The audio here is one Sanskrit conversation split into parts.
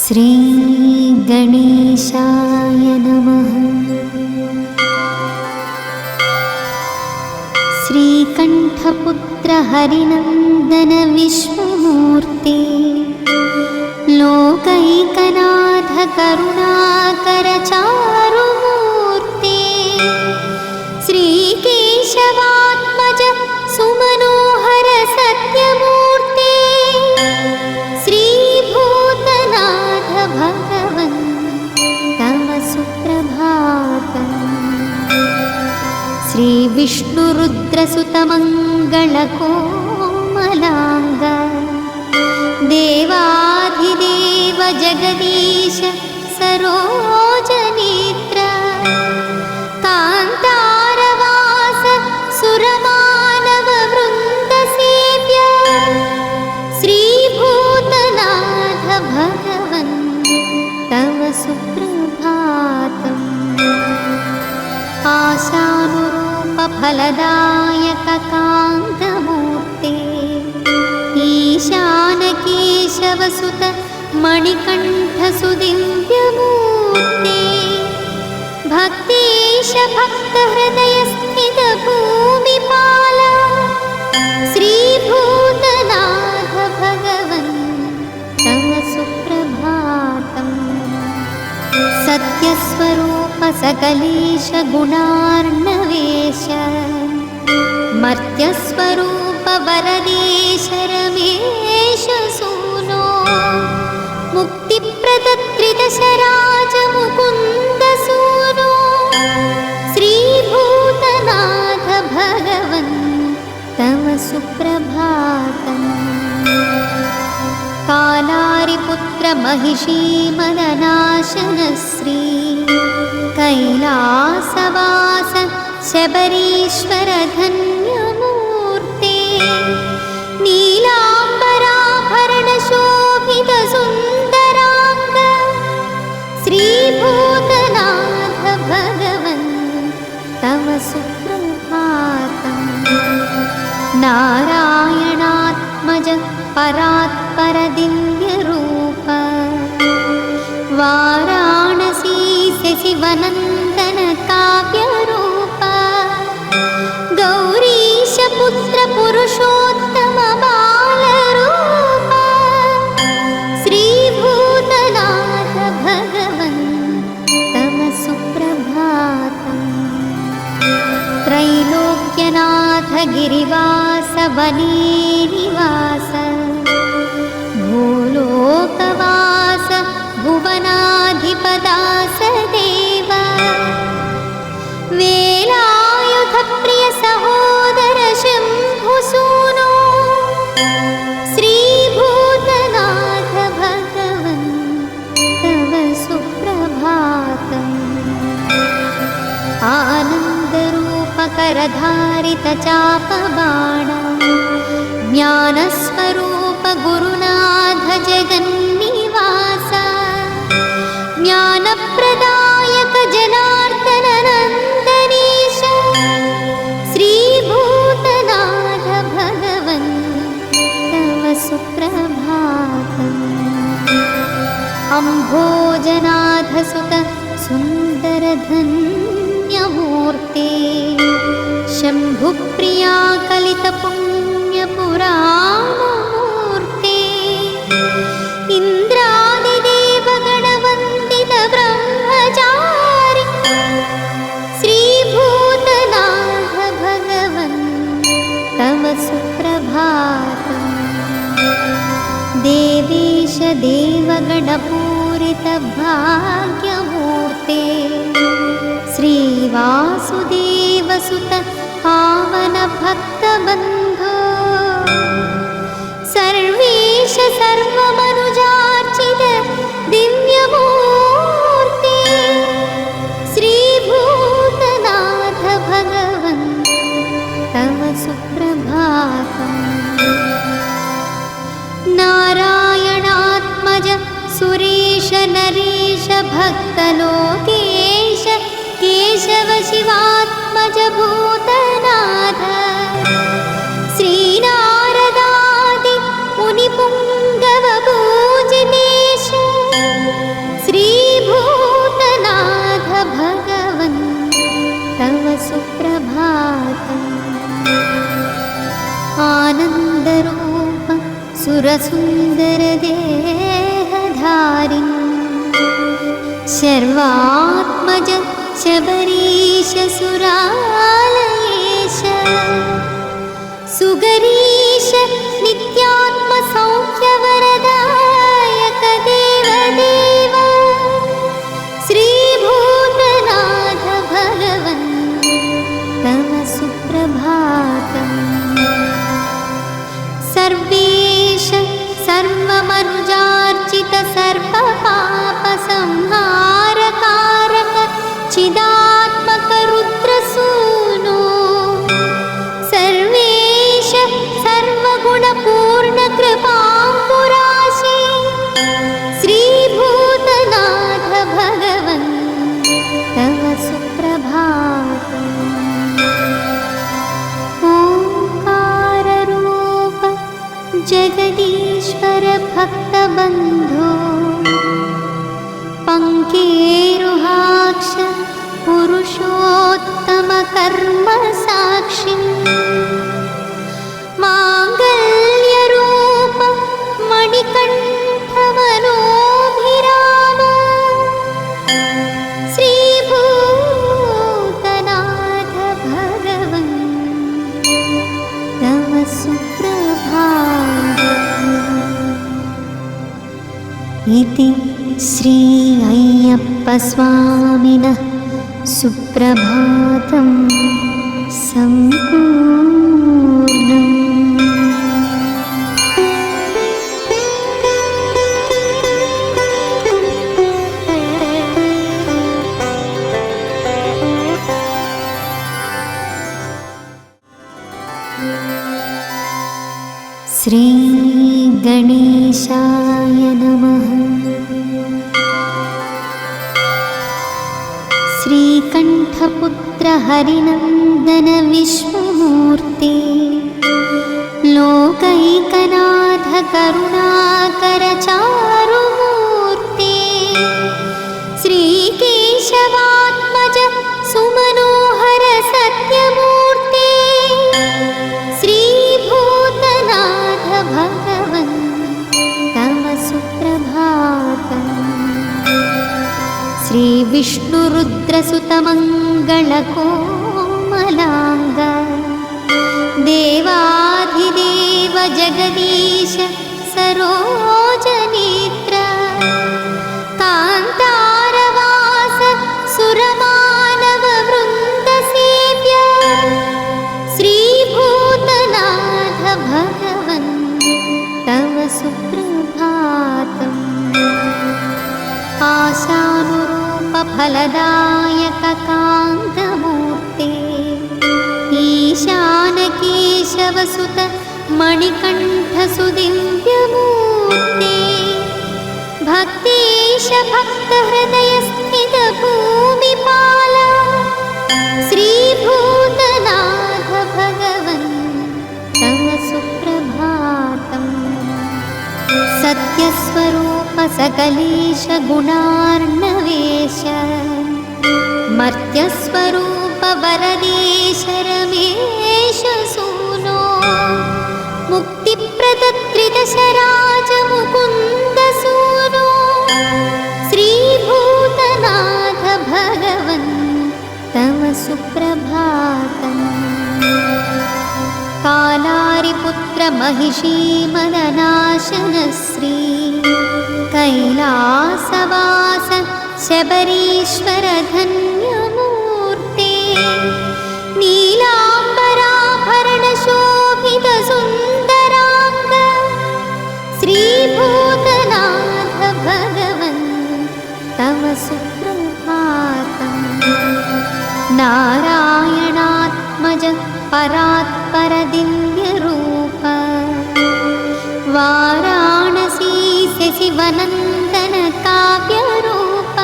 श्री गणेशाय नमः। श्रीकण्ठपुत्र हरिनन्दन विश्वमूर्ते, लोकैकनाथ करुणाकर चारुमूर्ते, श्रीकेशवात्मज सुमनोहर सत्यमूर्ते, श्रीभूतनाथ भगवन् तव सुप्रभातम्। श्रीविष्णुरुद्रसुतमङ्गलकोमलाङ्ग, देवाधिदेव जगदीश सरोजनेत्र, कान्तारवास सुरमानव वृन्दसेव्य, श्रीभूतनाथ भगवन् तव सुप्रभातम्। आशानुरूप फलदायक कान्तमूर्ते, ईशानकेशवसुत मणिकण्ठ सुदिव्यमूर्ते, भक्तेश भक्तहृदय स्थित भूमिपाल, श्रीभूतनाथ भगवन् तव सुप्रभातम्। सत्यस्वरूप सकलेश गुणार्णवेश, मर्त्यस्वरूप वरदेश रमेश सूनो, मुक्तिप्रदत्रिदशराज मुकुन्द सूनो, श्रीभूतनाथ भगवन् तव सुप्रभातम्। कालारिपुत्र महिषी मदनाशन श्री कैलासवास शबरीश्वर धन्यमूर्ते, नीलाम्बराभरण शोभित सुन्दरांग, श्रीभूतनाथ भगवन् तव सुप्रभातम्। नारायणात्मज परात्पर दिव्यरूप, वाराणसी शशिवनन्दन काव्यरूप, गौरीश पुत्र पुरुषोत्तम बालरूप, श्रीभूतनाथ भगवन् तव सुप्रभातम्। त्रैलोक्यनाथ गिरिवास वने निवास, भूलोकवास भुवनाधिपदास देव, वेलायुध प्रिय सहोदर शम्भुसूनो, श्रीभूतनाथ भगवन् तव सुप्रभातम्। आनन्दरूप करधारित चापबाण, ज्ञानस्वरूप गुरुनाथ जगन्निवास, ज्ञानप्रदायक जनार्दन नन्दनीश, श्रीभूतनाथ भगवन् तव सुप्रभातम्। अम्भोजनाथ सुत सुन्दर धन्यमूर्ते, शम्भुप्रिया कलित पुण्यपुराणमूर्ते, इन्द्रादिदेव गणवन्दित ब्रह्मचारि, श्रीभूतनाथ भगवन् तव सुप्रभातम्। देवेश देवगणपूरित भाग्यमूर्ते, श्रीवासुदेव सुत पावन भक्तबन्धो, सर्वेश सर्वमनुजार्चित दिव्यमूर्ते, श्रीभूतनाथ भगवन् तव सुप्रभातम्। नारायणात्मज सुरेश नरेश भक्तलोकेश, केशव शिवात्मज भूतनाथ, श्रीनारदादि मुनिपुङ्गव सुरसुन्दरदेहधारिन् शर्वात्मज शबरीश सुरालयेश सुगरीश नित्यात्मसौख्यवरदायक देवदेव श्रीभूतनाथ भगवन् तव सुप्रभातम् सर्वेश सर्वमनुजार्चित सर्वपापसंहारकारक चिदात्मक रुद्रसूनो सर्वेश सर्वगुणपूर्ण कृपाम्बुराशि श्रीभूतनाथ भगवन् तव सुप्रभातम् ओंकाररूप जगदीश्वर भक्तबन्धो पङ्केरुहाक्ष पुरुषोत्तम कर्म साक्षी माङ्गल्यरूप मणिकण्ठ मनोभिराम श्रीभूतनाथ भगवन् तव सुप्रभातम् इति श्री अय्यप्पस्वामिनः सुप्रभातं सम्पूर्णम्। श्री गणेशाय नमः। श्रीकण्ठपुत्र हरिनन्दन विश्वमूर्ते लोकैकनाथ करुणाकर चारुमूर्ते श्रीकेशवात्मज सुमनोहर सत्यमूर्ते श्रीभूतनाथ भगवन् तव सुप्रभातम्। श्री विष्णुरुद्रसुतमङ्गलकोमलाङ्ग देवाधिदेव जगदीश सरोजनेत्र कान्तारवास सुरमानव वृन्दसेव्य श्रीभूतनाथ भगवन् तव सुप्रभातम्। आशानुरूप फलदायक कान्तमूर्ते ईशान केशवसुत मणिकण्ठ सुदिव्यमूर्ते भक्तेश भक्तहृदय स्थित भूमिपाल श्रीभूतनाथ भगवन् तव सुप्रभातम्। सत्यस्वरूप सकलेश गुणार्णवेश मर्त्यस्वरूप वरदेश रमेश सूनो मुक्तिप्रदत्रिदशराज मुकुन्द सूनो श्रीभूतनाथ भगवन् तव सुप्रभातम्। कालारिपुत्र महिषी मदनाशन श्री कैलासवास शबरीश्वर धन्यमूर्ते नीलाम्बराभरण शोभित सुन्दरांग श्रीभूतनाथ भगवन् तव सुप्रभातम्। नारायणात्मज परात्पर दिव्यरूप वाराणसी शशिवनन्दन काव्यरूप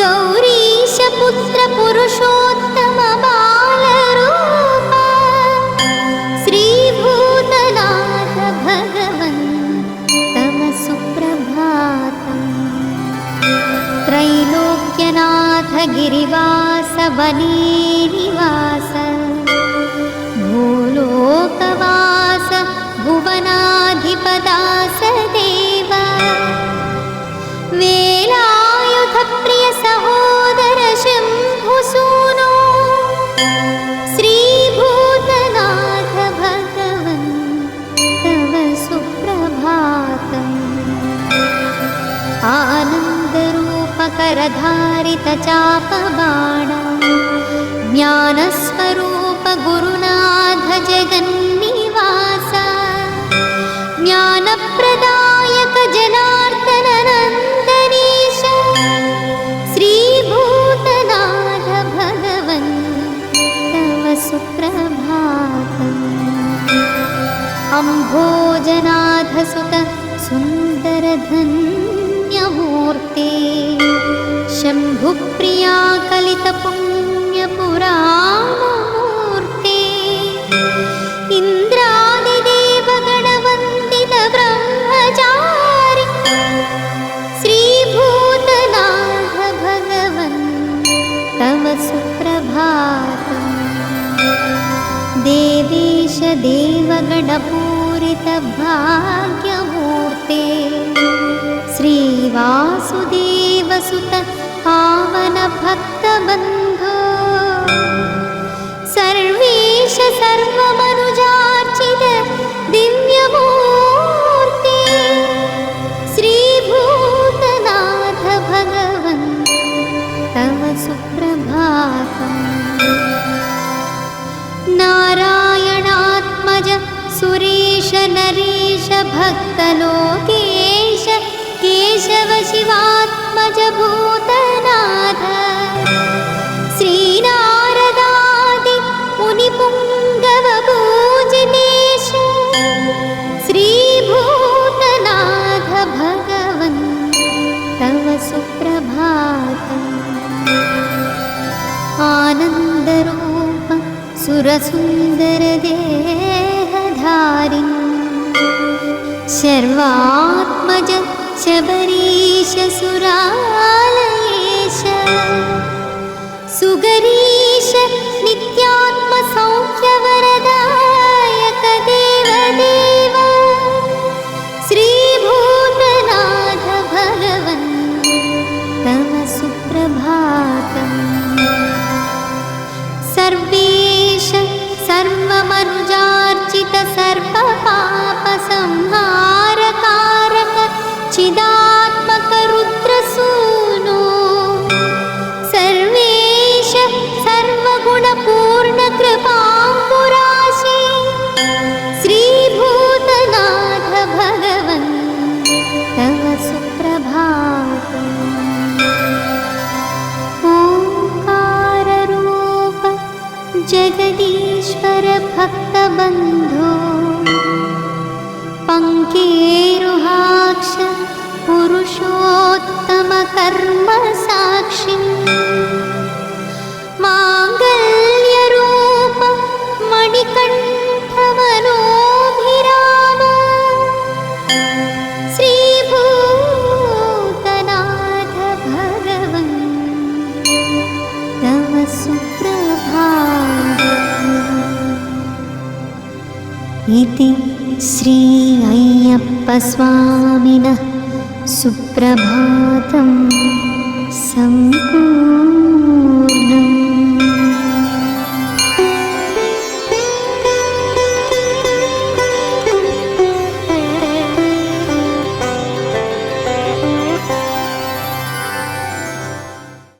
गौरीश पुत्र पुरुषोत्तम बालरूप श्रीभूतनाथ भगवन् तव सुप्रभातम्। त्रैलोक्यनाथ गिरिवास वने निवास भूलोकवास भुवना मकरधारितचापबाण ज्ञानस्वरूप गुरुनाथ जगन्निवास ज्ञानप्रदायक जनार्दन नन्दनीश श्रीभूतनाथ भगवन् तव सुप्रभातम्। अम्भोजनाथ सुत सुन्दरधन्यमूर्ते शम्भुप्रिया कलितपुण्यपुराणमूर्ते इन्द्रादिदेवगणवन्दित ब्रह्मचारि श्रीभूतनाथ भगवन् तव सुप्रभातम्। देवेश देवगणपूरित भाग्यमूर्ते श्रीवासुदेवसुत पावन भक्तबन्धो सर्वेश सर्वमनुजार्चित दिव्यमूर्ते श्रीभूतनाथ भगवन् तव सुप्रभातम्। नारायणात्मज सुरेश नरेश भक्तलोकेश केशव शिवात्मज भूतनाथ श्रीनारदादि मुनिपुङ्गव पूजितेश श्रीभूतनाथ भगवन् तव सुप्रभातम्। आनन्दरूप सुरसुन्दर देहधारिन् शर्वात्मज शबरीश सुरालयेश सुगरीश नित्यात्मसौख्यवरदायक देवदेव श्रीभूतनाथ भगवन् तव सुप्रभातम्। सर्वेश सर्वमनुजार्चित सर्वपापसंहारकारक चिदात्मक रुद्रसूनो सर्वेश सर्वगुणपूर्ण कृपाम्बुराशि श्रीभूतनाथ भगवन् तव सुप्रभातम्। ओंकाररूप जगदीश्वर भक्तबन्धो पङ्केरुहाक्ष पुरुषोत्तम कर्म साक्षी माङ्गल्यरूप मणिकण्ठ मनोभिराम श्रीभूतनाथ भगवन् तव सुप्रभातम्। इति श्री अय्यप्पस्वामिनः सुप्रभातं संपूर्णम्।